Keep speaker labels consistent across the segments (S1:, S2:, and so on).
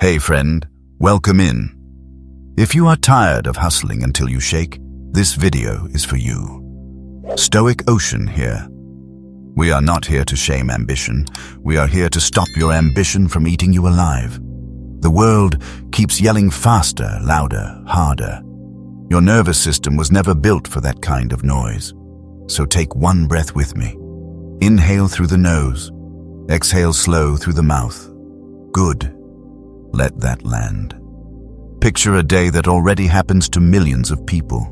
S1: Hey friend, welcome in. If you are tired of hustling until you shake, this video is for you. Stoic Ocean here. We are not here to shame ambition. We are here to stop your ambition from eating you alive. The world keeps yelling faster, louder, harder. Your nervous system was never built for that kind of noise. So take one breath with me. Inhale through the nose. Exhale slow through the mouth. Good. Let that land. Picture a day that already happens to millions of people.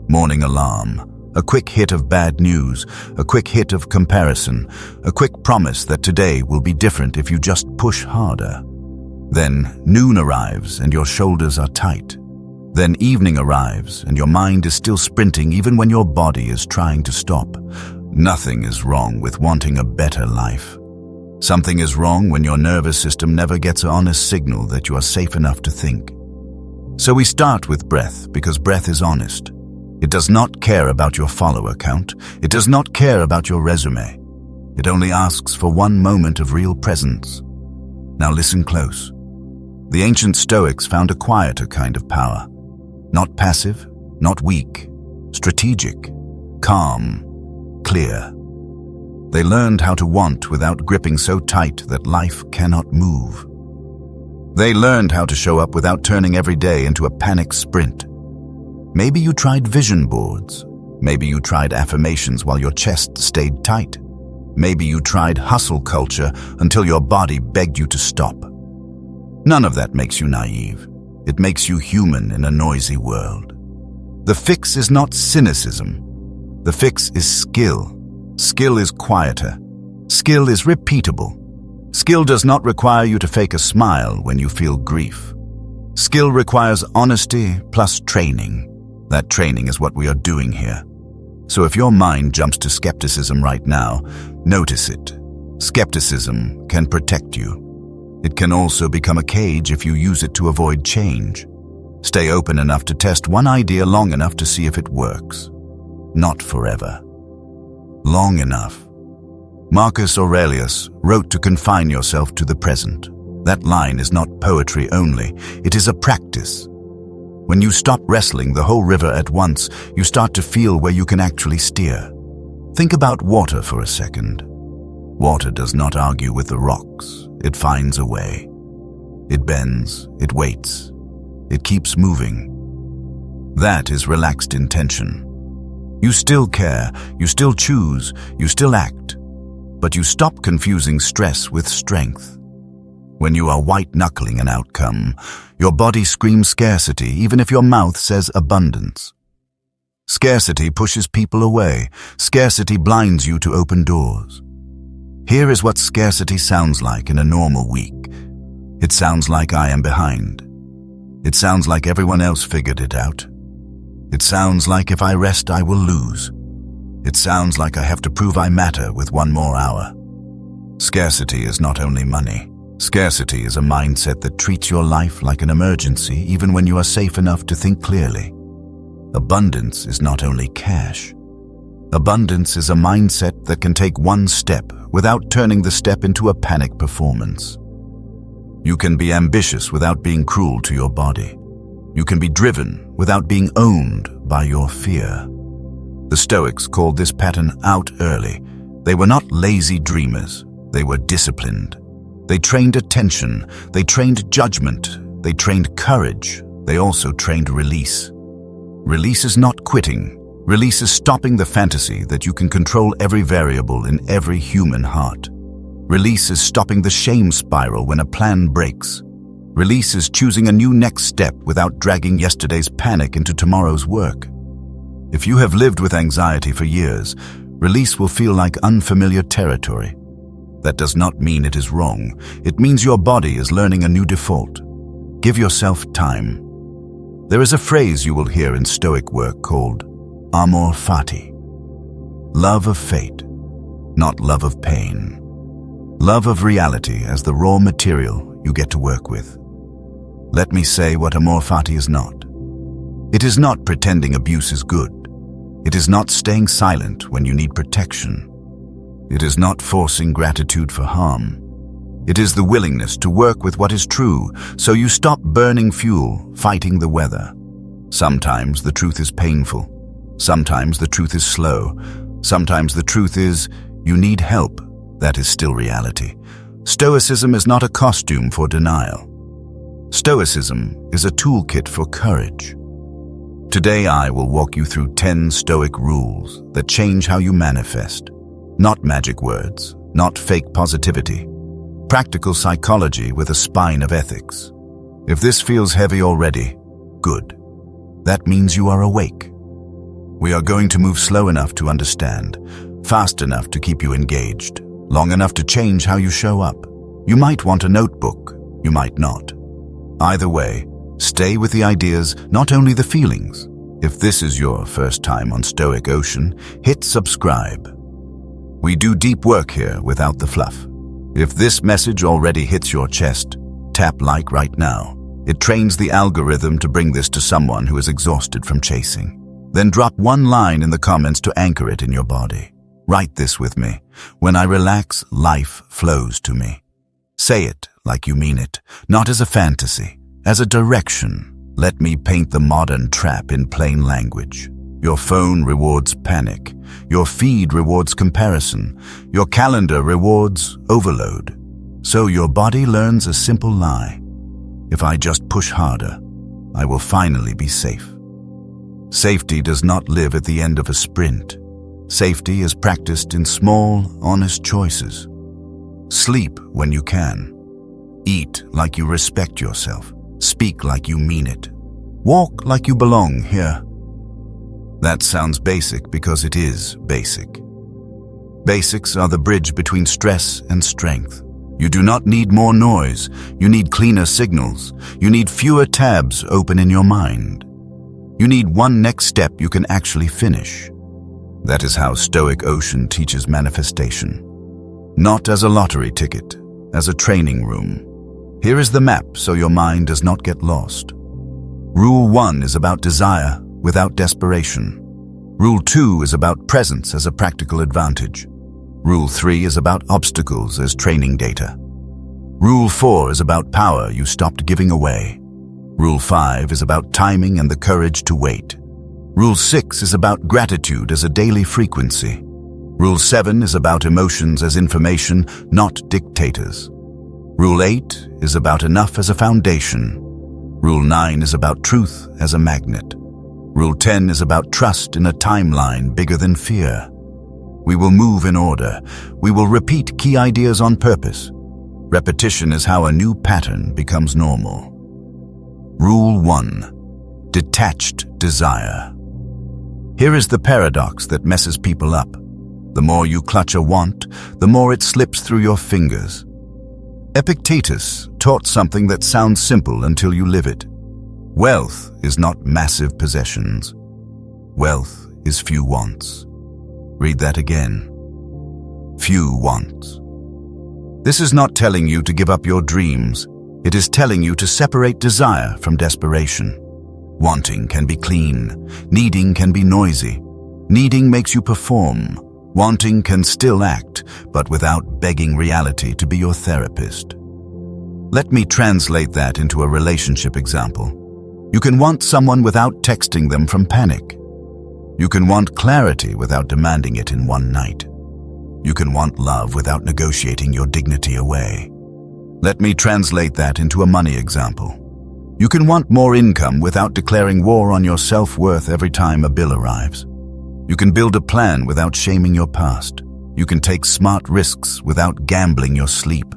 S1: Morning alarm, a quick hit of bad news, a quick hit of comparison, a quick promise that today will be different if you just push harder. Then noon arrives and your shoulders are tight. Then evening arrives and your mind is still sprinting even when your body is trying to stop. Nothing is wrong with wanting a better life. Something is wrong when your nervous system never gets an honest signal that you are safe enough to think. So we start with breath because breath is honest. It does not care about your follower count. It does not care about your resume. It only asks for one moment of real presence. Now listen close. The ancient Stoics found a quieter kind of power. Not passive, not weak, strategic, calm, clear. They learned how to want without gripping so tight that life cannot move. They learned how to show up without turning every day into a panic sprint. Maybe you tried vision boards. Maybe you tried affirmations while your chest stayed tight. Maybe you tried hustle culture until your body begged you to stop. None of that makes you naive. It makes you human in a noisy world. The fix is not cynicism. The fix is skill. Skill is quieter. Skill is repeatable. Skill does not require you to fake a smile when you feel grief. Skill requires honesty plus training. That training is what we are doing here. So if your mind jumps to skepticism right now, notice it. Skepticism can protect you. It can also become a cage if you use it to avoid change. Stay open enough to test one idea long enough to see if it works. Not forever. Long enough. Marcus Aurelius wrote to confine yourself to the present. That line is not poetry only, it is a practice. When you stop wrestling the whole river at once, you start to feel where you can actually steer. Think about water for a second. Water does not argue with the rocks. It finds a way. It bends, it waits, it keeps moving. That is relaxed intention. You still care, you still choose, you still act, but you stop confusing stress with strength. When you are white-knuckling an outcome, your body screams scarcity even if your mouth says abundance. Scarcity pushes people away. Scarcity blinds you to open doors. Here is what scarcity sounds like in a normal week. It sounds like I am behind. It sounds like everyone else figured it out. It sounds like if I rest, I will lose. It sounds like I have to prove I matter with one more hour. Scarcity is not only money. Scarcity is a mindset that treats your life like an emergency even when you are safe enough to think clearly. Abundance is not only cash. Abundance is a mindset that can take one step without turning the step into a panic performance. You can be ambitious without being cruel to your body. You can be driven without being owned by your fear. The Stoics called this pattern out early. They were not lazy dreamers. They were disciplined. They trained attention. They trained judgment. They trained courage. They also trained release. Release is not quitting. Release is stopping the fantasy that you can control every variable in every human heart. Release is stopping the shame spiral when a plan breaks. Release is choosing a new next step without dragging yesterday's panic into tomorrow's work. If you have lived with anxiety for years, release will feel like unfamiliar territory. That does not mean it is wrong. It means your body is learning a new default. Give yourself time. There is a phrase you will hear in Stoic work called amor fati. Love of fate, not love of pain. Love of reality as the raw material you get to work with. Let me say what amor fati is not. It is not pretending abuse is good. It is not staying silent when you need protection. It is not forcing gratitude for harm. It is the willingness to work with what is true, so you stop burning fuel, fighting the weather. Sometimes the truth is painful. Sometimes the truth is slow. Sometimes the truth is, you need help. That is still reality. Stoicism is not a costume for denial. Stoicism is a toolkit for courage. Today I will walk you through 10 Stoic rules that change how you manifest. Not magic words, not fake positivity. Practical psychology with a spine of ethics. If this feels heavy already, good. That means you are awake. We are going to move slow enough to understand, fast enough to keep you engaged, long enough to change how you show up. You might want a notebook, you might not. Either way, stay with the ideas, not only the feelings. If this is your first time on Stoic Ocean, hit subscribe. We do deep work here without the fluff. If this message already hits your chest, tap like right now. It trains the algorithm to bring this to someone who is exhausted from chasing. Then drop one line in the comments to anchor it in your body. Write this with me. When I relax, life flows to me. Say it like you mean it, not as a fantasy, as a direction. Let me paint the modern trap in plain language. Your phone rewards panic. Your feed rewards comparison. Your calendar rewards overload. So your body learns a simple lie. If I just push harder, I will finally be safe. Safety does not live at the end of a sprint. Safety is practiced in small, honest choices. Sleep when you can. Eat like you respect yourself. Speak like you mean it. Walk like you belong here. That sounds basic because it is basic. Basics are the bridge between stress and strength. You do not need more noise. You need cleaner signals. You need fewer tabs open in your mind. You need one next step you can actually finish. That is how Stoic Ocean teaches manifestation. Not as a lottery ticket, as a training room. Here is the map so your mind does not get lost. Rule 1 is about desire without desperation. Rule 2 is about presence as a practical advantage. Rule 3 is about obstacles as training data. Rule 4 is about power you stopped giving away. Rule 5 is about timing and the courage to wait. Rule 6 is about gratitude as a daily frequency. Rule 7 is about emotions as information, not dictators. Rule 8 is about enough as a foundation. Rule 9 is about truth as a magnet. Rule 10 is about trust in a timeline bigger than fear. We will move in order. We will repeat key ideas on purpose. Repetition is how a new pattern becomes normal. Rule 1. Detached desire. Here is the paradox that messes people up. The more you clutch a want, the more it slips through your fingers. Epictetus taught something that sounds simple until you live it. Wealth is not massive possessions. Wealth is few wants. Read that again. Few wants. This is not telling you to give up your dreams. It is telling you to separate desire from desperation. Wanting can be clean. Needing can be noisy. Needing makes you perform. Wanting can still act, but without begging reality to be your therapist. Let me translate that into a relationship example. You can want someone without texting them from panic. You can want clarity without demanding it in one night. You can want love without negotiating your dignity away. Let me translate that into a money example. You can want more income without declaring war on your self-worth every time a bill arrives. You can build a plan without shaming your past. You can take smart risks without gambling your sleep.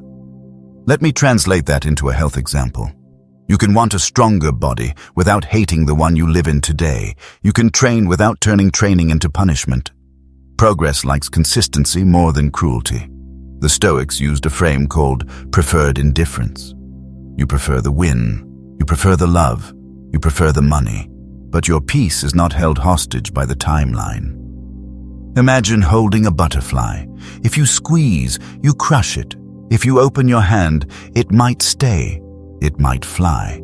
S1: Let me translate that into a health example. You can want a stronger body without hating the one you live in today. You can train without turning training into punishment. Progress likes consistency more than cruelty. The Stoics used a frame called preferred indifference. You prefer the win. You prefer the love. You prefer the money. But your peace is not held hostage by the timeline. Imagine holding a butterfly. If you squeeze, you crush it. If you open your hand, it might stay. It might fly.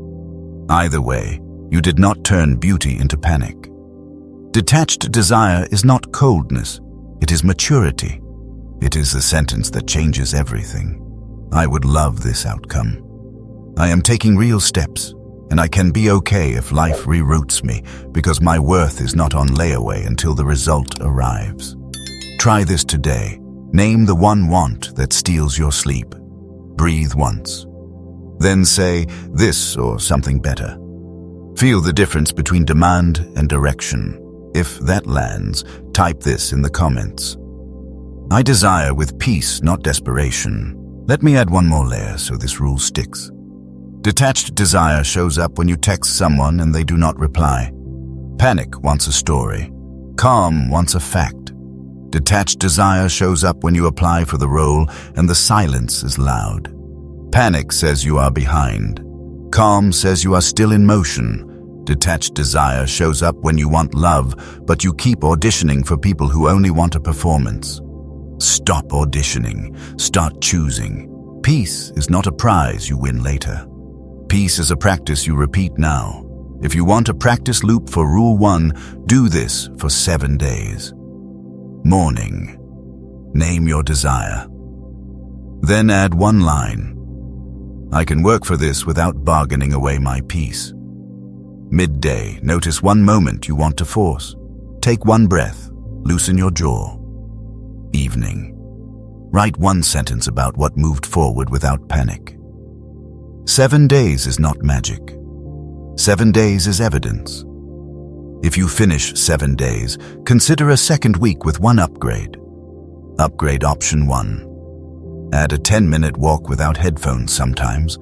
S1: Either way, you did not turn beauty into panic. Detached desire is not coldness. It is maturity. It is the sentence that changes everything. I would love this outcome. I am taking real steps, and I can be okay if life reroutes me because my worth is not on layaway until the result arrives. Try this today. Name the one want that steals your sleep. Breathe once. Then say this or something better. Feel the difference between demand and direction. If that lands, type this in the comments. I desire with peace, not desperation. Let me add one more layer so this rule sticks. Detached desire shows up when you text someone and they do not reply. Panic wants a story. Calm wants a fact. Detached desire shows up when you apply for the role and the silence is loud. Panic says you are behind. Calm says you are still in motion. Detached desire shows up when you want love, but you keep auditioning for people who only want a performance. Stop auditioning. Start choosing. Peace is not a prize you win later. Peace is a practice you repeat now. If you want a practice loop for Rule 1, do this for 7 days. Morning. Name your desire. Then add one line. I can work for this without bargaining away my peace. Midday. Notice one moment you want to force. Take one breath. Loosen your jaw. Evening. Write one sentence about what moved forward without panic. 7 days is not magic. 7 days is evidence. If you finish 7 days, consider a second week with one upgrade. Upgrade option 1. Add a 10-minute walk without headphones sometimes.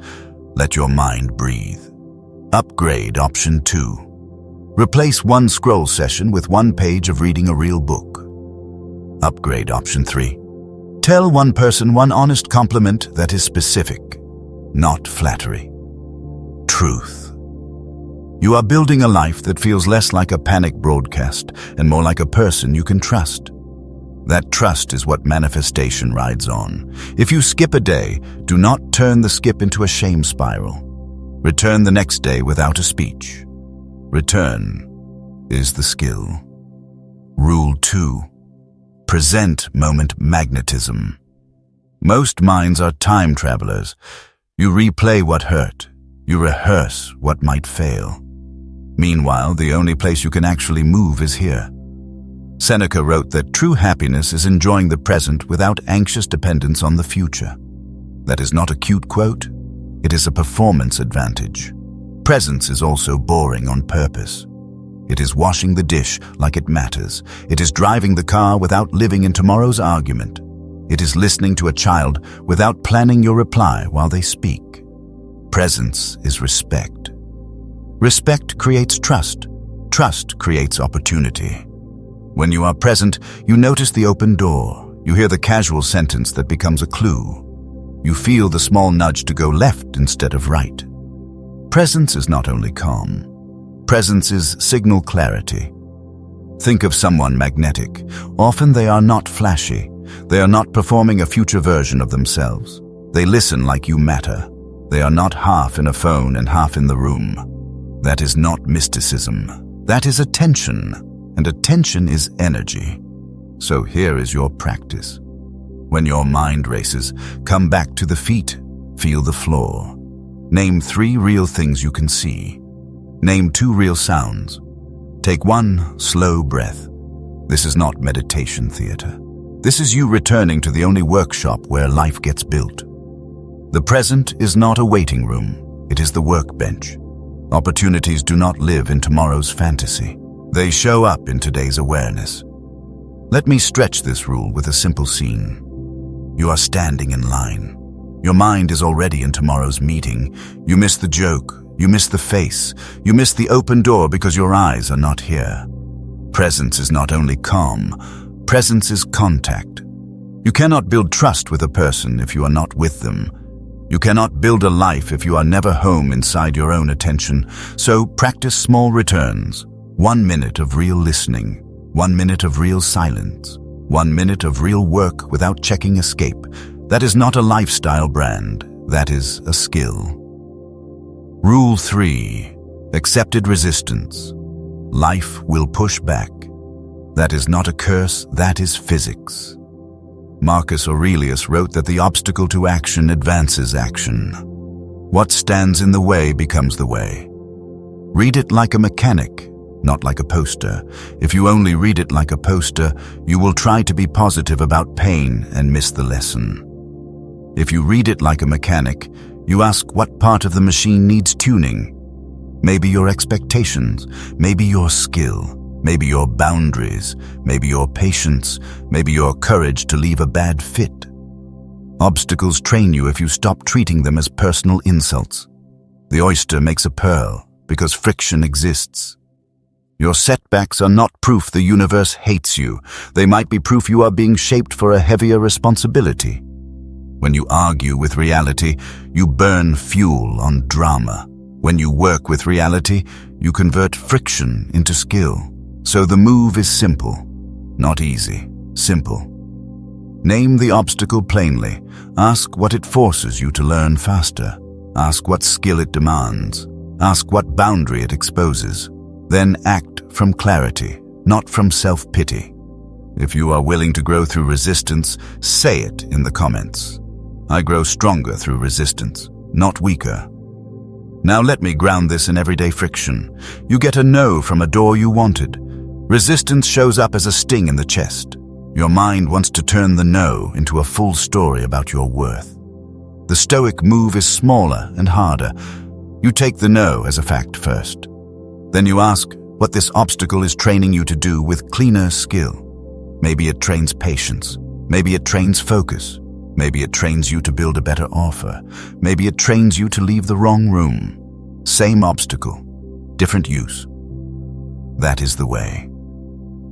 S1: Let your mind breathe. Upgrade option 2. Replace one scroll session with 1 page of reading a real book. Upgrade option 3. Tell one person one honest compliment that is specific, not flattery. Truth. You are building a life that feels less like a panic broadcast and more like a person you can trust. That trust is what manifestation rides on. If you skip a day, do not turn the skip into a shame spiral. Return the next day without a speech. Return is the skill. Rule 2. Present moment magnetism. Most minds are time travelers. You replay what hurt. You rehearse what might fail. Meanwhile, the only place you can actually move is here. Seneca wrote that true happiness is enjoying the present without anxious dependence on the future. That is not a cute quote. It is a performance advantage. Presence is also boring on purpose. It is washing the dish like it matters. It is driving the car without living in tomorrow's argument. It is listening to a child without planning your reply while they speak. Presence is respect. Respect creates trust. Trust creates opportunity. When you are present, you notice the open door. You hear the casual sentence that becomes a clue. You feel the small nudge to go left instead of right. Presence is not only calm. Presence is signal clarity. Think of someone magnetic. Often they are not flashy. They are not performing a future version of themselves. They listen like you matter. They are not half in a phone and half in the room. That is not mysticism. That is attention, and attention is energy. So here is your practice. When your mind races, come back to the feet, feel the floor. Name 3 real things you can see. Name 2 real sounds. Take 1 slow breath. This is not meditation theater. This is you returning to the only workshop where life gets built. The present is not a waiting room. It is the workbench. Opportunities do not live in tomorrow's fantasy. They show up in today's awareness. Let me stretch this rule with a simple scene. You are standing in line. Your mind is already in tomorrow's meeting. You miss the joke. You miss the face. You miss the open door because your eyes are not here. Presence is not only calm. Presence is contact. You cannot build trust with a person if you are not with them. You cannot build a life if you are never home inside your own attention. So practice small returns. 1 minute of real listening. 1 minute of real silence. 1 minute of real work without checking escape. That is not a lifestyle brand. That is a skill. Rule 3. Accepted resistance. Life will push back. That is not a curse, that is physics. Marcus Aurelius wrote that the obstacle to action advances action. What stands in the way becomes the way. Read it like a mechanic, not like a poster. If you only read it like a poster, you will try to be positive about pain and miss the lesson. If you read it like a mechanic, you ask what part of the machine needs tuning. Maybe your expectations, maybe your skill, maybe your boundaries, maybe your patience, maybe your courage to leave a bad fit. Obstacles train you if you stop treating them as personal insults. The oyster makes a pearl because friction exists. Your setbacks are not proof the universe hates you. They might be proof you are being shaped for a heavier responsibility. When you argue with reality, you burn fuel on drama. When you work with reality, you convert friction into skill. So the move is simple, not easy, simple. Name the obstacle plainly. Ask what it forces you to learn faster. Ask what skill it demands. Ask what boundary it exposes. Then act from clarity, not from self-pity. If you are willing to grow through resistance, say it in the comments. I grow stronger through resistance, not weaker. Now let me ground this in everyday friction. You get a no from a door you wanted. Resistance shows up as a sting in the chest. Your mind wants to turn the no into a full story about your worth. The Stoic move is smaller and harder. You take the no as a fact first. Then you ask what this obstacle is training you to do with cleaner skill. Maybe it trains patience. Maybe it trains focus. Maybe it trains you to build a better offer. Maybe it trains you to leave the wrong room. Same obstacle, different use. That is the way.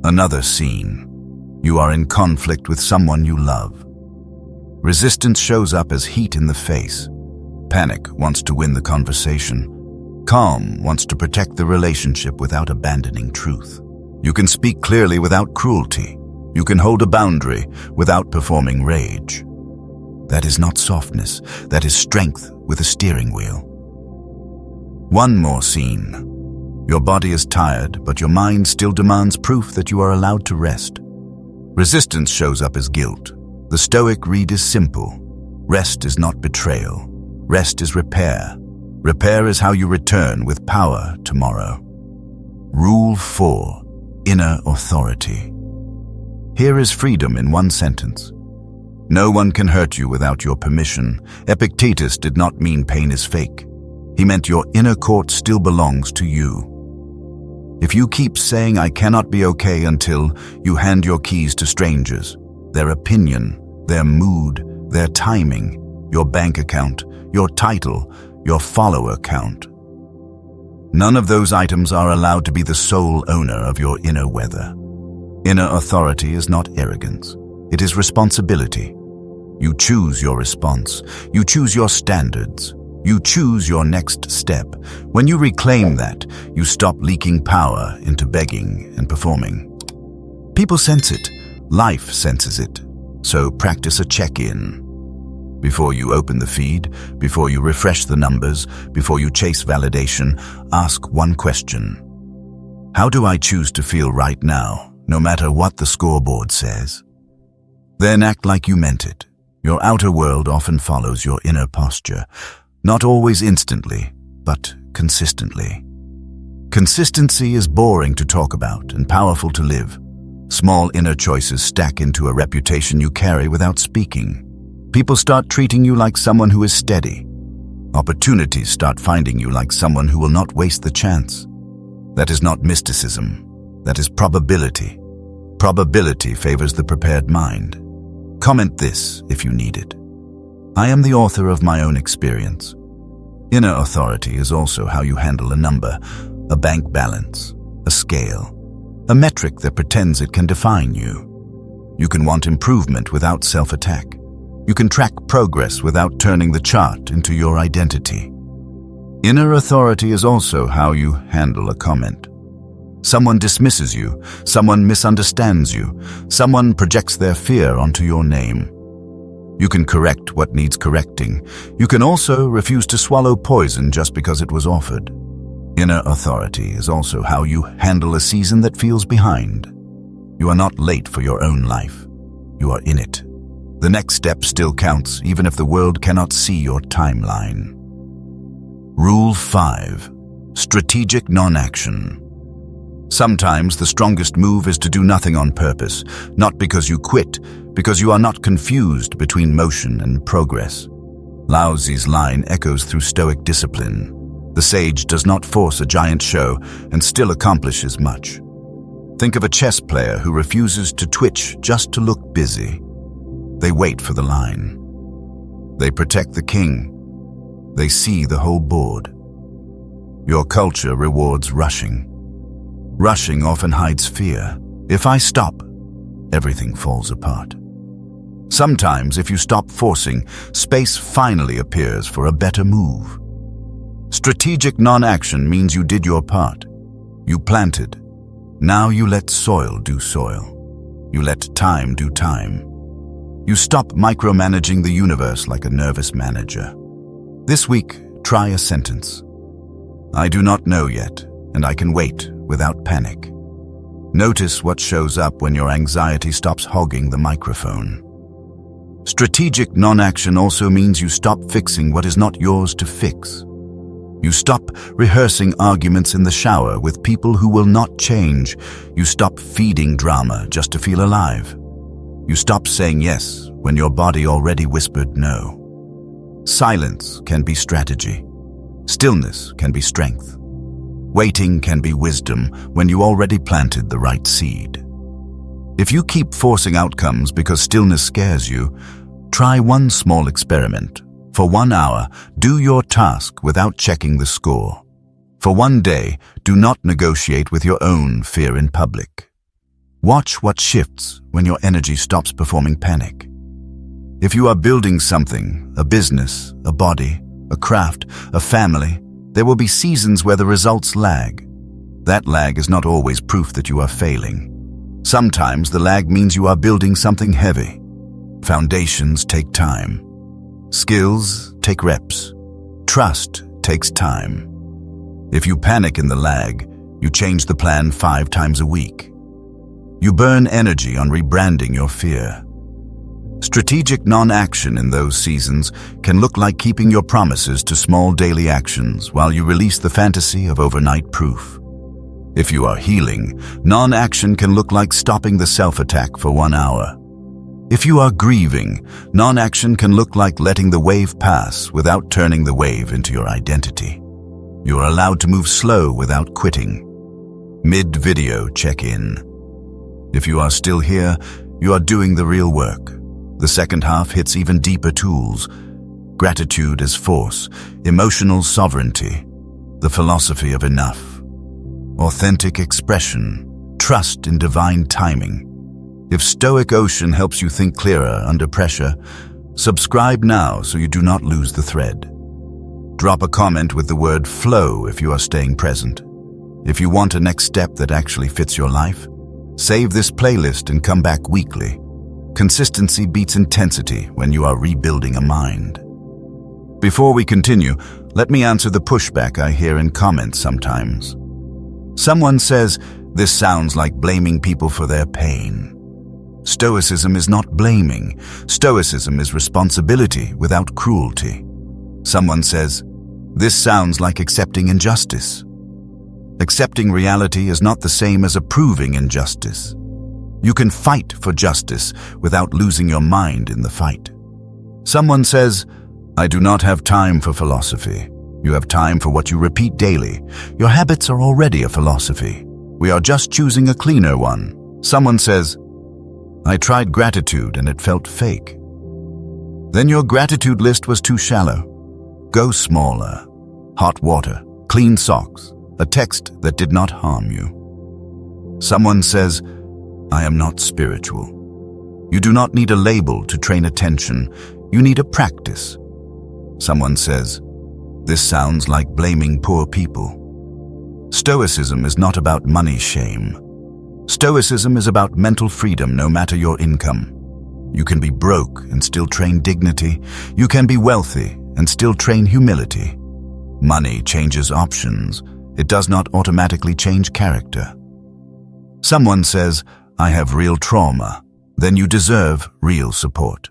S1: Another scene. You are in conflict with someone you love. Resistance shows up as heat in the face. Panic wants to win the conversation. Calm wants to protect the relationship without abandoning truth. You can speak clearly without cruelty. You can hold a boundary without performing rage. That is not softness. That is strength with a steering wheel. One more scene. Your body is tired, but your mind still demands proof that you are allowed to rest. Resistance shows up as guilt. The Stoic read is simple. Rest is not betrayal. Rest is repair. Repair is how you return with power tomorrow. Rule 4. Inner authority. Here is freedom in one sentence. No one can hurt you without your permission. Epictetus did not mean pain is fake. He meant your inner court still belongs to you. If you keep saying I cannot be okay until you hand your keys to strangers, their opinion, their mood, their timing, your bank account, your title, your follower count. None of those items are allowed to be the sole owner of your inner weather. Inner authority is not arrogance. It is responsibility. You choose your response. You choose your standards. You choose your next step. When you reclaim that, you stop leaking power into begging and performing. People sense it. Life senses it. So practice a check-in. Before you open the feed, before you refresh the numbers, before you chase validation, ask one question. How do I choose to feel right now, no matter what the scoreboard says? Then act like you meant it. Your outer world often follows your inner posture, not always instantly, but consistently. Consistency is boring to talk about and powerful to live. Small inner choices stack into a reputation you carry without speaking. People start treating you like someone who is steady. Opportunities start finding you like someone who will not waste the chance. That is not mysticism. That is probability. Probability favors the prepared mind. Comment this if you need it. I am the author of my own experience. Inner authority is also how you handle a number, a bank balance, a scale, a metric that pretends it can define you. You can want improvement without self-attack. You can track progress without turning the chart into your identity. Inner authority is also how you handle a comment. Someone dismisses you, someone misunderstands you, someone projects their fear onto your name. You can correct what needs correcting. You can also refuse to swallow poison just because it was offered. Inner authority is also how you handle a season that feels behind. You are not late for your own life. You are in it. The next step still counts, even if the world cannot see your timeline. Rule 5. Strategic non-action. Sometimes the strongest move is to do nothing on purpose, not because you quit, because you are not confused between motion and progress. Lao Tzu's line echoes through Stoic discipline. The sage does not force a giant show and still accomplishes much. Think of a chess player who refuses to twitch just to look busy. They wait for the line. They protect the king. They see the whole board. Your culture rewards rushing. Rushing often hides fear. If I stop, everything falls apart. Sometimes, if you stop forcing, space finally appears for a better move. Strategic non-action means you did your part. You planted. Now you let soil do soil. You let time do time. You stop micromanaging the universe like a nervous manager. This week, try a sentence. I do not know yet, and I can wait without panic. Notice what shows up when your anxiety stops hogging the microphone. Strategic non-action also means you stop fixing what is not yours to fix. You stop rehearsing arguments in the shower with people who will not change. You stop feeding drama just to feel alive. You stop saying yes when your body already whispered no. Silence can be strategy. Stillness can be strength. Waiting can be wisdom when you already planted the right seed. If you keep forcing outcomes because stillness scares you, try one small experiment. For 1 hour, do your task without checking the score. For 1 day, do not negotiate with your own fear in public. Watch what shifts when your energy stops performing panic. If you are building something, a business, a body, a craft, a family, there will be seasons where the results lag. That lag is not always proof that you are failing. Sometimes the lag means you are building something heavy. Foundations take time. Skills take reps. Trust takes time. If you panic in the lag, you change the plan 5 times a week. You burn energy on rebranding your fear. Strategic non-action in those seasons can look like keeping your promises to small daily actions while you release the fantasy of overnight proof. If you are healing, non-action can look like stopping the self-attack for 1 hour. If you are grieving, non-action can look like letting the wave pass without turning the wave into your identity. You are allowed to move slow without quitting. Mid-video check-in. If you are still here, you are doing the real work. The second half hits even deeper tools. Gratitude as force, emotional sovereignty, the philosophy of enough, authentic expression, trust in divine timing. If Stoic Ocean helps you think clearer under pressure, subscribe now so you do not lose the thread. Drop a comment with the word flow if you are staying present. If you want a next step that actually fits your life, save this playlist and come back weekly. Consistency beats intensity when you are rebuilding a mind. Before we continue, let me answer the pushback I hear in comments sometimes. Someone says, "This sounds like blaming people for their pain." Stoicism is not blaming. Stoicism is responsibility without cruelty. Someone says, "This sounds like accepting injustice." Accepting reality is not the same as approving injustice. You can fight for justice without losing your mind in the fight. Someone says, "I do not have time for philosophy." You have time for what you repeat daily. Your habits are already a philosophy. We are just choosing a cleaner one. Someone says, "I tried gratitude and it felt fake." Then your gratitude list was too shallow. Go smaller. Hot water, clean socks, a text that did not harm you. Someone says, "I am not spiritual." You do not need a label to train attention. You need a practice. Someone says, "This sounds like blaming poor people." Stoicism is not about money shame. Stoicism is about mental freedom no matter your income. You can be broke and still train dignity. You can be wealthy and still train humility. Money changes options. It does not automatically change character. Someone says, "I have real trauma." Then you deserve real support.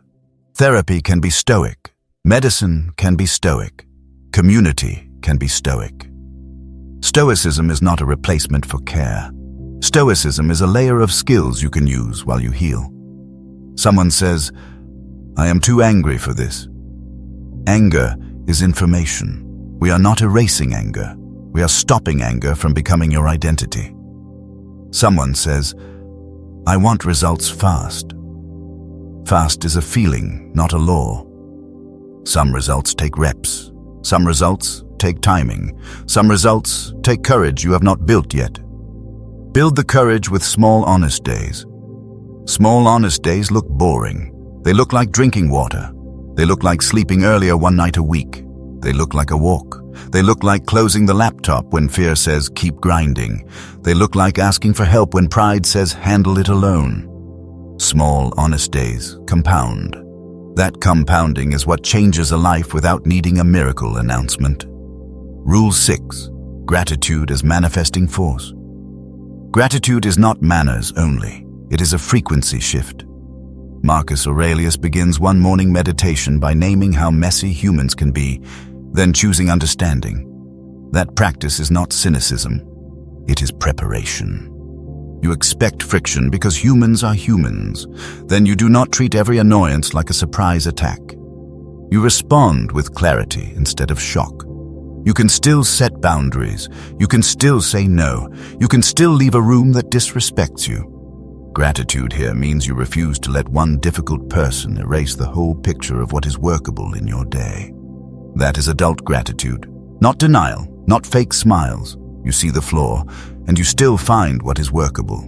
S1: Therapy can be stoic. Medicine can be stoic. Community can be stoic. Stoicism is not a replacement for care. Stoicism is a layer of skills you can use while you heal. Someone says, "I am too angry for this." Anger is information. We are not erasing anger. We are stopping anger from becoming your identity. Someone says, "I want results fast." Fast is a feeling, not a law. Some results take reps. Some results take timing. Some results take courage you have not built yet. Build the courage with small, honest days. Small, honest days look boring. They look like drinking water. They look like sleeping earlier one night a week. They look like a walk. They look like closing the laptop when fear says, "Keep grinding." They look like asking for help when pride says, "Handle it alone." Small, honest days compound. That compounding is what changes a life without needing a miracle announcement. Rule 6. Gratitude as manifesting force. Gratitude is not manners only. It is a frequency shift. Marcus Aurelius begins one morning meditation by naming how messy humans can be, then choosing understanding. That practice is not cynicism. It is preparation. You expect friction because humans are humans. Then you do not treat every annoyance like a surprise attack. You respond with clarity instead of shock. You can still set boundaries. You can still say no. You can still leave a room that disrespects you. Gratitude here means you refuse to let one difficult person erase the whole picture of what is workable in your day. That is adult gratitude. Not denial, not fake smiles. You see the flaw, and you still find what is workable.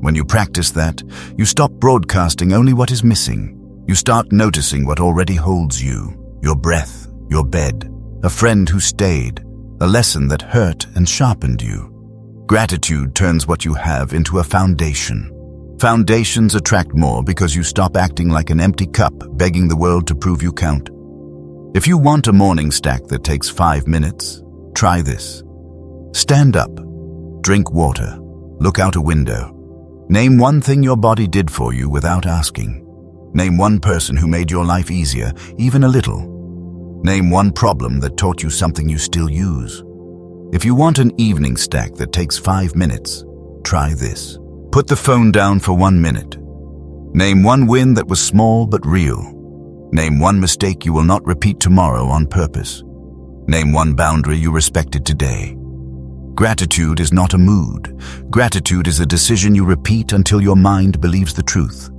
S1: When you practice that, you stop broadcasting only what is missing. You start noticing what already holds you, your breath, your bed, a friend who stayed, a lesson that hurt and sharpened you. Gratitude turns what you have into a foundation. Foundations attract more because you stop acting like an empty cup begging the world to prove you count. If you want a morning stack that takes 5 minutes, try this. Stand up, drink water, look out a window. Name one thing your body did for you without asking. Name one person who made your life easier, even a little. Name one problem that taught you something you still use. If you want an evening stack that takes 5 minutes, try this. Put the phone down for 1 minute. Name one win that was small but real. Name one mistake you will not repeat tomorrow on purpose. Name one boundary you respected today. Gratitude is not a mood. Gratitude is a decision you repeat until your mind believes the truth.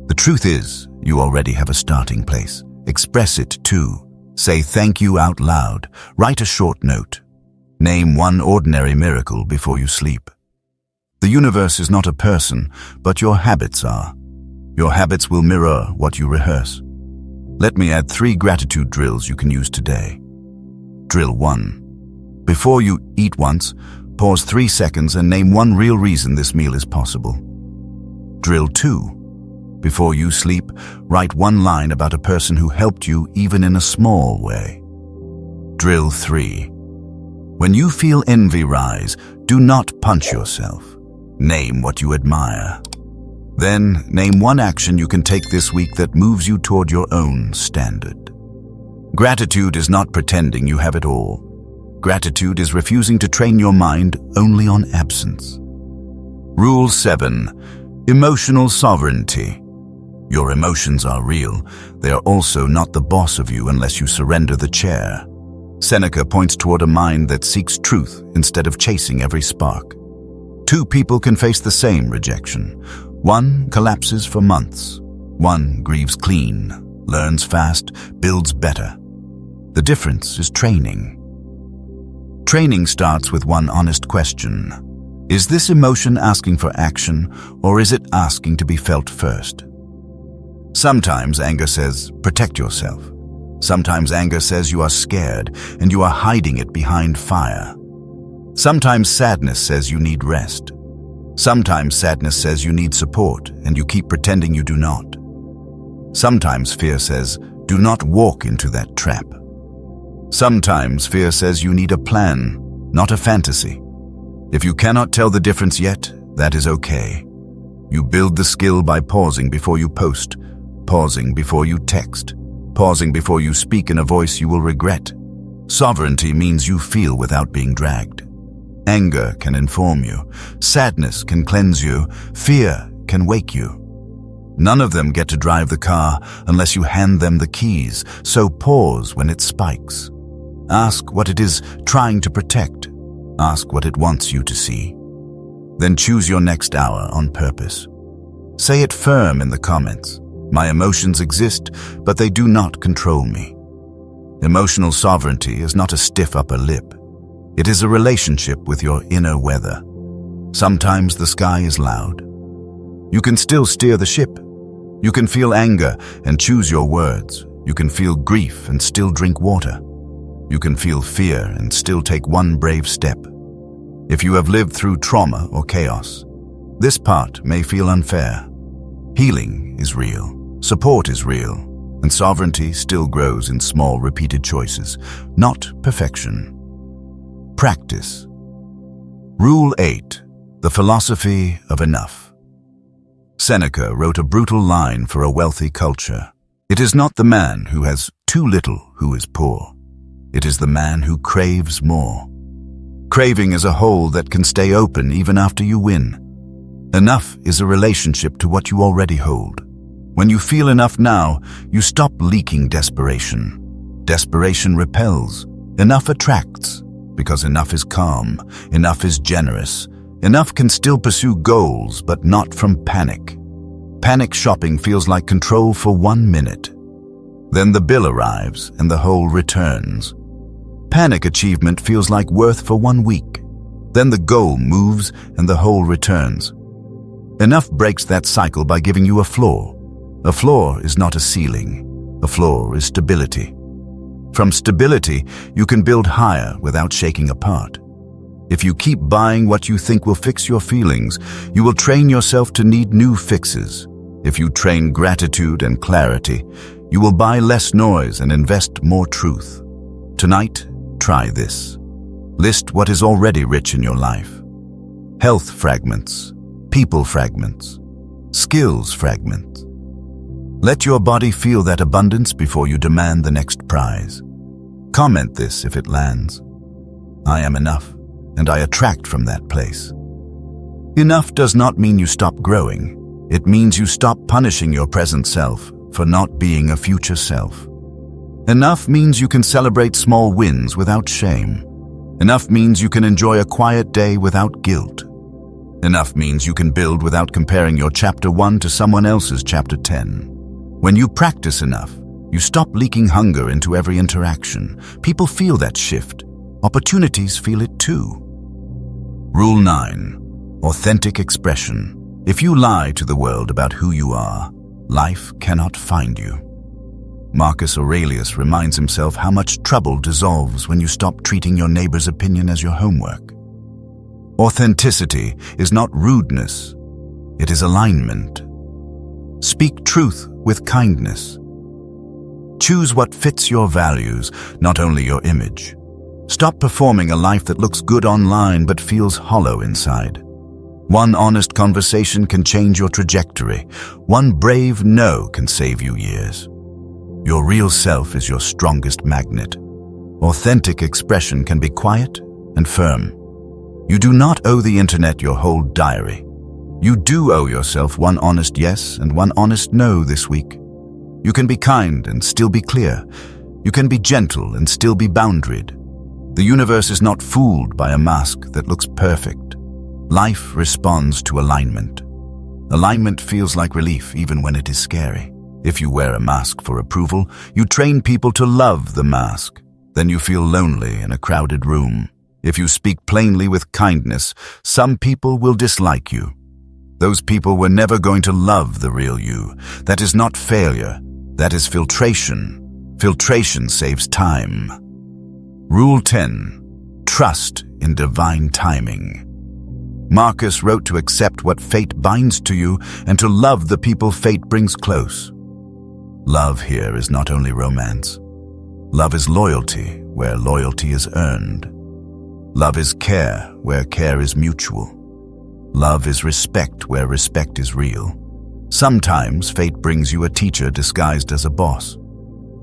S1: The truth is, you already have a starting place. Express it too. Say thank you out loud. Write a short note. Name one ordinary miracle before you sleep. The universe is not a person, but your habits are. Your habits will mirror what you rehearse. Let me add 3 gratitude drills you can use today. Drill 1. Before you eat once, pause 3 seconds and name one real reason this meal is possible. Drill 2. Before you sleep, write one line about a person who helped you even in a small way. Drill 3. When you feel envy rise, do not punch yourself. Name what you admire. Then, name one action you can take this week that moves you toward your own standard. Gratitude is not pretending you have it all. Gratitude is refusing to train your mind only on absence. Rule 7. Emotional sovereignty. Your emotions are real. They are also not the boss of you unless you surrender the chair. Seneca points toward a mind that seeks truth instead of chasing every spark. 2 people can face the same rejection. One collapses for months. One grieves clean, learns fast, builds better. The difference is training. Training starts with one honest question. Is this emotion asking for action, or is it asking to be felt first? Sometimes anger says, protect yourself. Sometimes anger says you are scared and you are hiding it behind fire. Sometimes sadness says you need rest. Sometimes sadness says you need support and you keep pretending you do not. Sometimes fear says, do not walk into that trap. Sometimes fear says you need a plan, not a fantasy. If you cannot tell the difference yet, that is okay. You build the skill by pausing before you post, pausing before you text, pausing before you speak in a voice you will regret. Sovereignty means you feel without being dragged. Anger can inform you, sadness can cleanse you, fear can wake you. None of them get to drive the car unless you hand them the keys, so pause when it spikes. Ask what it is trying to protect. Ask what it wants you to see. Then choose your next hour on purpose. Say it firm in the comments. My emotions exist, but they do not control me. Emotional sovereignty is not a stiff upper lip. It is a relationship with your inner weather. Sometimes the sky is loud. You can still steer the ship. You can feel anger and choose your words. You can feel grief and still drink water. You can feel fear and still take one brave step. If you have lived through trauma or chaos, this part may feel unfair. Healing is real, support is real, and sovereignty still grows in small repeated choices, not perfection. Practice. Rule 8. The philosophy of enough. Seneca wrote a brutal line for a wealthy culture. It is not the man who has too little who is poor. It is the man who craves more. Craving is a hole that can stay open even after you win. Enough is a relationship to what you already hold. When you feel enough now, you stop leaking desperation. Desperation repels. Enough attracts. Because enough is calm, enough is generous. Enough can still pursue goals, but not from panic. Panic shopping feels like control for 1 minute. Then the bill arrives and the hole returns. Panic achievement feels like worth for 1 week. Then the goal moves and the hole returns. Enough breaks that cycle by giving you a floor. A floor is not a ceiling. A floor is stability. From stability, you can build higher without shaking apart. If you keep buying what you think will fix your feelings, you will train yourself to need new fixes. If you train gratitude and clarity, you will buy less noise and invest more truth. Tonight, try this. List what is already rich in your life. Health fragments, people fragments, skills fragments. Let your body feel that abundance before you demand the next prize. Comment this if it lands. I am enough, and I attract from that place. Enough does not mean you stop growing. It means you stop punishing your present self for not being a future self. Enough means you can celebrate small wins without shame. Enough means you can enjoy a quiet day without guilt. Enough means you can build without comparing your chapter 1 to someone else's chapter 10. When you practice enough, you stop leaking hunger into every interaction. People feel that shift. Opportunities feel it too. Rule 9. Authentic expression. If you lie to the world about who you are, life cannot find you. Marcus Aurelius reminds himself how much trouble dissolves when you stop treating your neighbor's opinion as your homework. Authenticity is not rudeness. It is alignment. Speak truth with kindness. Choose what fits your values, not only your image. Stop performing a life that looks good online but feels hollow inside. One honest conversation can change your trajectory. One brave no can save you years. Your real self is your strongest magnet. Authentic expression can be quiet and firm. You do not owe the internet your whole diary. You do owe yourself one honest yes and one honest no this week. You can be kind and still be clear. You can be gentle and still be boundaried. The universe is not fooled by a mask that looks perfect. Life responds to alignment. Alignment feels like relief even when it is scary. If you wear a mask for approval, you train people to love the mask. Then you feel lonely in a crowded room. If you speak plainly with kindness, some people will dislike you. Those people were never going to love the real you. That is not failure. That is filtration. Filtration saves time. Rule 10. Trust in divine timing. Marcus wrote to accept what fate binds to you and to love the people fate brings close. Love here is not only romance. Love is loyalty where loyalty is earned. Love is care where care is mutual. Love is respect where respect is real. Sometimes fate brings you a teacher disguised as a boss.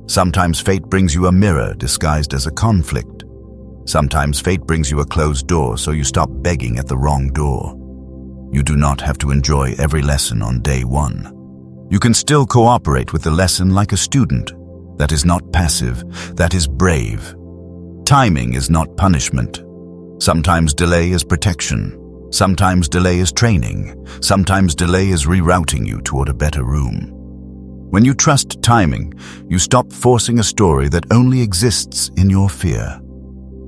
S1: Sometimes fate brings you a mirror disguised as a conflict. Sometimes fate brings you a closed door so you stop begging at the wrong door. You do not have to enjoy every lesson on day one. You can still cooperate with the lesson like a student. That is not passive, that is brave. Timing is not punishment. Sometimes delay is protection. Sometimes delay is training. Sometimes delay is rerouting you toward a better room. When you trust timing, you stop forcing a story that only exists in your fear.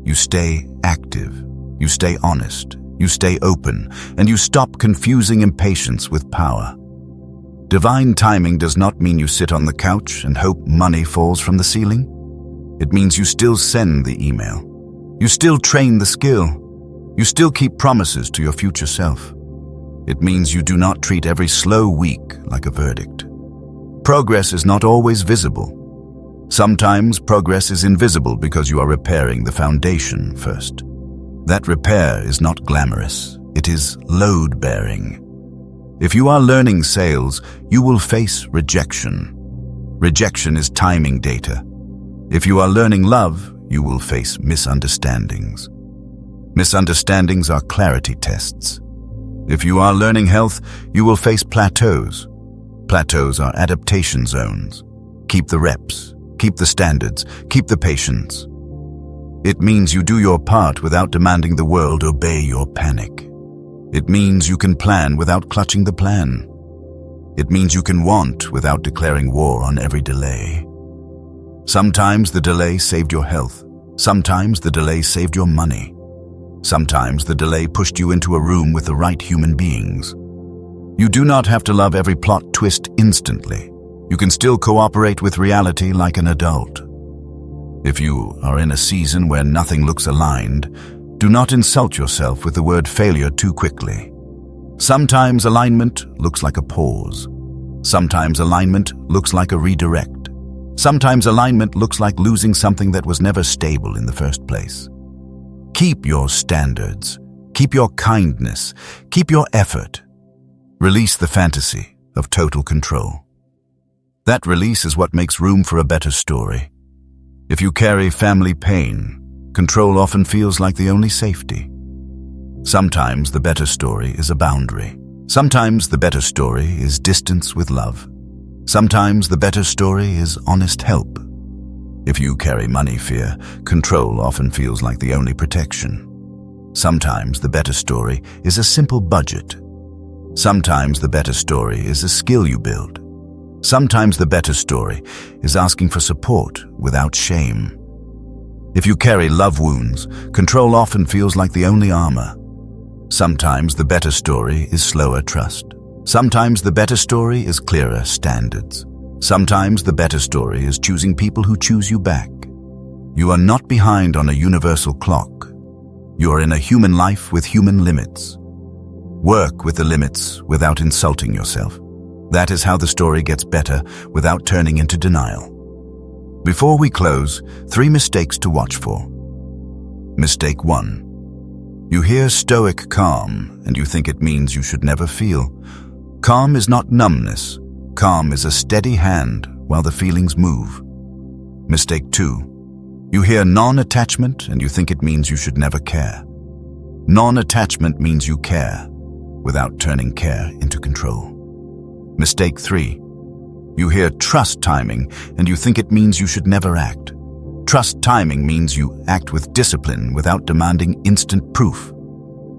S1: You stay active. You stay honest. You stay open. And you stop confusing impatience with power. Divine timing does not mean you sit on the couch and hope money falls from the ceiling. It means you still send the email. You still train the skill. You still keep promises to your future self. It means you do not treat every slow week like a verdict. Progress is not always visible. Sometimes progress is invisible because you are repairing the foundation first. That repair is not glamorous. It is load-bearing. If you are learning sales, you will face rejection. Rejection is timing data. If you are learning love, you will face misunderstandings. Misunderstandings are clarity tests. If you are learning health, you will face plateaus. Plateaus are adaptation zones. Keep the reps, keep the standards, keep the patience. It means you do your part without demanding the world obey your panic. It means you can plan without clutching the plan. It means you can want without declaring war on every delay. Sometimes the delay saved your health. Sometimes the delay saved your money. Sometimes the delay pushed you into a room with the right human beings. You do not have to love every plot twist instantly. You can still cooperate with reality like an adult. If you are in a season where nothing looks aligned, do not insult yourself with the word failure too quickly. Sometimes alignment looks like a pause. Sometimes alignment looks like a redirect. Sometimes alignment looks like losing something that was never stable in the first place. Keep your standards. Keep your kindness. Keep your effort. Release the fantasy of total control. That release is what makes room for a better story. If you carry family pain, control often feels like the only safety. Sometimes the better story is a boundary. Sometimes the better story is distance with love. Sometimes the better story is honest help. If you carry money fear, control often feels like the only protection. Sometimes the better story is a simple budget. Sometimes the better story is a skill you build. Sometimes the better story is asking for support without shame. If you carry love wounds, control often feels like the only armor. Sometimes the better story is slower trust. Sometimes the better story is clearer standards. Sometimes the better story is choosing people who choose you back. You are not behind on a universal clock. You are in a human life with human limits. Work with the limits without insulting yourself. That is how the story gets better without turning into denial. Before we close, 3 mistakes to watch for. Mistake 1. You hear stoic calm and you think it means you should never feel. Calm is not numbness. Calm is a steady hand while the feelings move. Mistake 2. You hear non-attachment and you think it means you should never care. Non-attachment means you care without turning care into control. Mistake 3. You hear trust timing and you think it means you should never act. Trust timing means you act with discipline without demanding instant proof.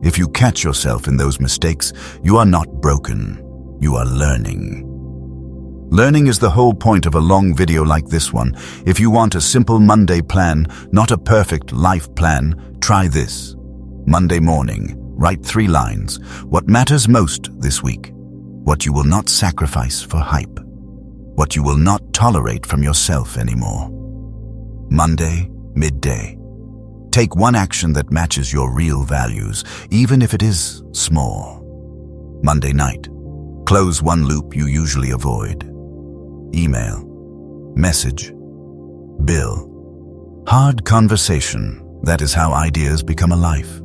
S1: If you catch yourself in those mistakes, you are not broken. You are learning. Learning is the whole point of a long video like this one. If you want a simple Monday plan, not a perfect life plan, try this. Monday morning, write 3 lines. What matters most this week? What you will not sacrifice for hype. What you will not tolerate from yourself anymore. Monday, midday. Take one action that matches your real values, even if it is small. Monday night. Close one loop you usually avoid. Email. Message. Bill. Hard conversation. That is how ideas become a life.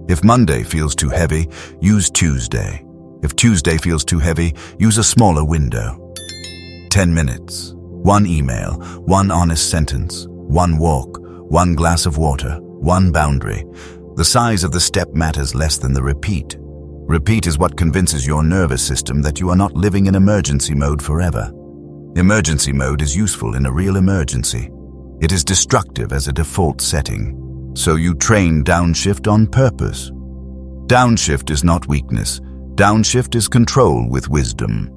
S1: If Monday feels too heavy, use Tuesday. If Tuesday feels too heavy, use a smaller window. 10 minutes, 1 email, 1 honest sentence, 1 walk, 1 glass of water, 1 boundary. The size of the step matters less than the repeat. Repeat is what convinces your nervous system that you are not living in emergency mode forever. Emergency mode is useful in a real emergency. It is destructive as a default setting. So you train downshift on purpose. Downshift is not weakness. Downshift is control with wisdom.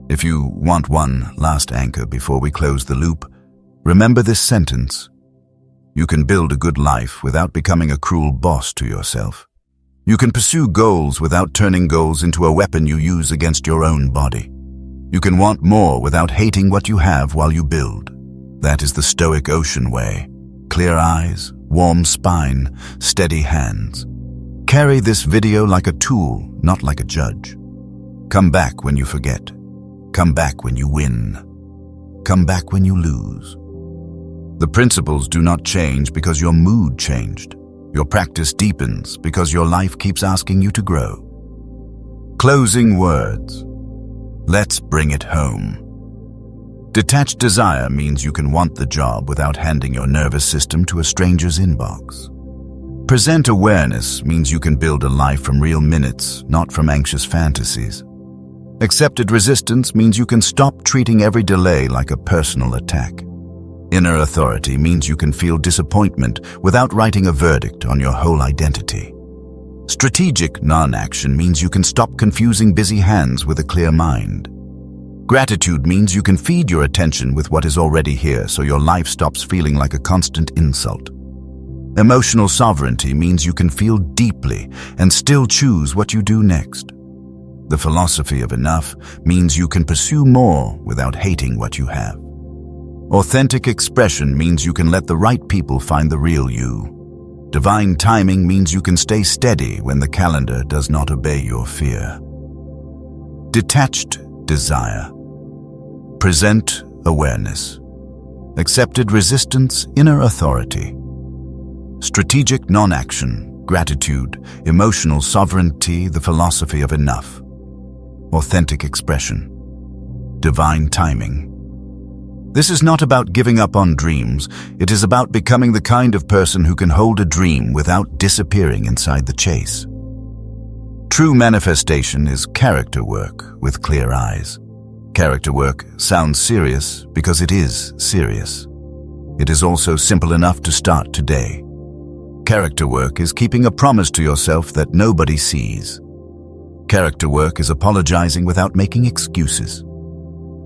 S1: If you want one last anchor before we close the loop, remember this sentence. You can build a good life without becoming a cruel boss to yourself. You can pursue goals without turning goals into a weapon you use against your own body. You can want more without hating what you have while you build. That is the Stoic ocean way. Clear eyes, warm spine, steady hands. Carry this video like a tool, not like a judge. Come back when you forget. Come back when you win. Come back when you lose. The principles do not change because your mood changed. Your practice deepens because your life keeps asking you to grow. Closing words. Let's bring it home. Detached desire means you can want the job without handing your nervous system to a stranger's inbox. Present awareness means you can build a life from real minutes, not from anxious fantasies. Accepted resistance means you can stop treating every delay like a personal attack. Inner authority means you can feel disappointment without writing a verdict on your whole identity. Strategic non-action means you can stop confusing busy hands with a clear mind. Gratitude means you can feed your attention with what is already here so your life stops feeling like a constant insult. Emotional sovereignty means you can feel deeply and still choose what you do next. The philosophy of enough means you can pursue more without hating what you have. Authentic expression means you can let the right people find the real you. Divine timing means you can stay steady when the calendar does not obey your fear. Detached desire. Present awareness. Accepted resistance, inner authority. Strategic non-action, gratitude, emotional sovereignty, the philosophy of enough. Authentic expression. Divine timing. This is not about giving up on dreams. It is about becoming the kind of person who can hold a dream without disappearing inside the chase. True manifestation is character work with clear eyes. Character work sounds serious because it is serious. It is also simple enough to start today. Character work is keeping a promise to yourself that nobody sees. Character work is apologizing without making excuses.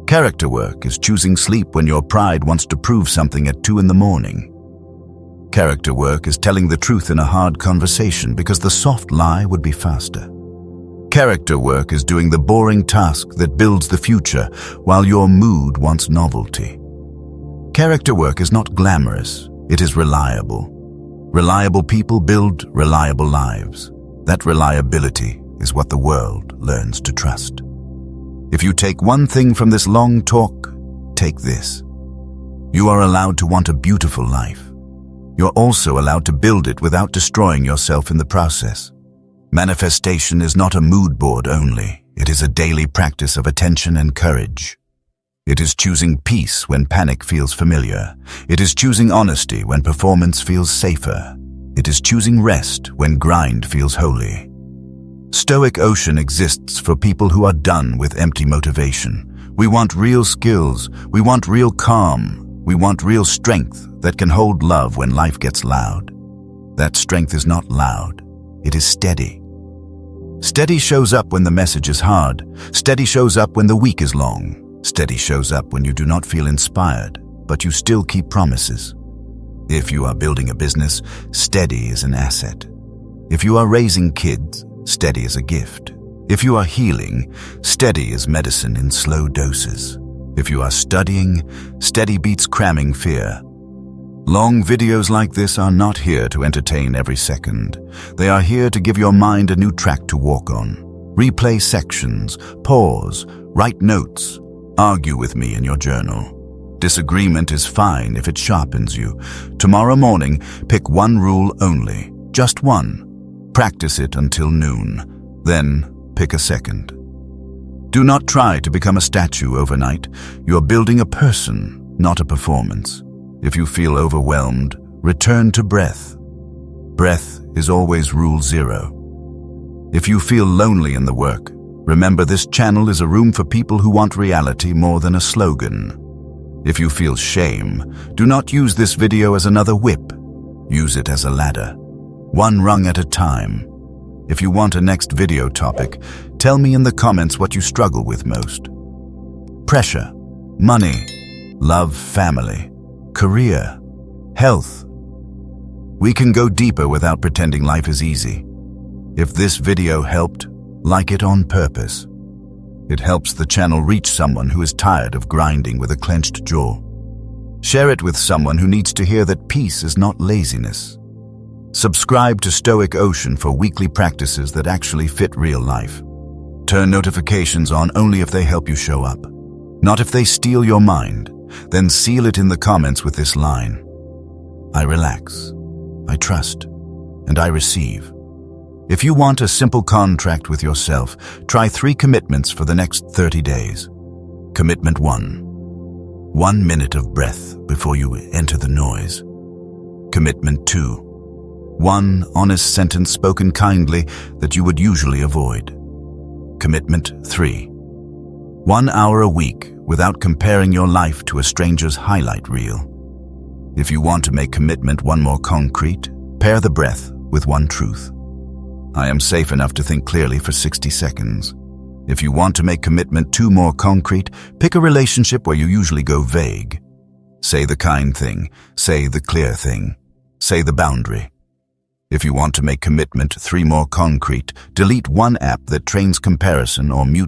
S1: Character work is choosing sleep when your pride wants to prove something at 2 a.m. Character work is telling the truth in a hard conversation because the soft lie would be faster. Character work is doing the boring task that builds the future while your mood wants novelty. Character work is not glamorous, it is reliable. Reliable people build reliable lives. That reliability is what the world learns to trust. If you take one thing from this long talk, take this. You are allowed to want a beautiful life. You're also allowed to build it without destroying yourself in the process. Manifestation is not a mood board only. It is a daily practice of attention and courage. It is choosing peace when panic feels familiar. It is choosing honesty when performance feels safer. It is choosing rest when grind feels holy. Stoic Ocean exists for people who are done with empty motivation. We want real skills. We want real calm. We want real strength that can hold love when life gets loud. That strength is not loud. It is steady. Steady shows up when the message is hard. Steady shows up when the week is long. Steady shows up when you do not feel inspired, but you still keep promises. If you are building a business, steady is an asset. If you are raising kids, steady is a gift. If you are healing, steady is medicine in slow doses. If you are studying, steady beats cramming fear. Long videos like this are not here to entertain every second. They are here to give your mind a new track to walk on. Replay sections, pause, write notes, argue with me in your journal. Disagreement is fine if it sharpens you. Tomorrow morning, pick one rule only, just one. Practice it until noon. Then pick a second. Do not try to become a statue overnight. You're building a person, not a performance. If you feel overwhelmed, return to breath. Breath is always rule zero. If you feel lonely in the work, remember this channel is a room for people who want reality more than a slogan. If you feel shame, do not use this video as another whip. Use it as a ladder, one rung at a time. If you want a next video topic, tell me in the comments what you struggle with most. Pressure, money, love, family, career, health. We can go deeper without pretending life is easy. If this video helped, like it on purpose. It helps the channel reach someone who is tired of grinding with a clenched jaw. Share it with someone who needs to hear that peace is not laziness. Subscribe to Stoic Ocean for weekly practices that actually fit real life. Turn notifications on only if they help you show up, not if they steal your mind. Then seal it in the comments with this line: I relax, I trust, and I receive. If you want a simple contract with yourself, try 3 commitments for the next 30 days. Commitment 1. 1 minute of breath before you enter the noise. Commitment 2. 1 honest sentence spoken kindly that you would usually avoid. Commitment 3. 1 hour a week without comparing your life to a stranger's highlight reel. If you want to make commitment 1 more concrete, pair the breath with 1 truth. I am safe enough to think clearly for 60 seconds. If you want to make commitment 2 more concrete, pick a relationship where you usually go vague. Say the kind thing, say the clear thing, say the boundary. If you want to make commitment 3 more concrete, delete 1 app that trains comparison or mute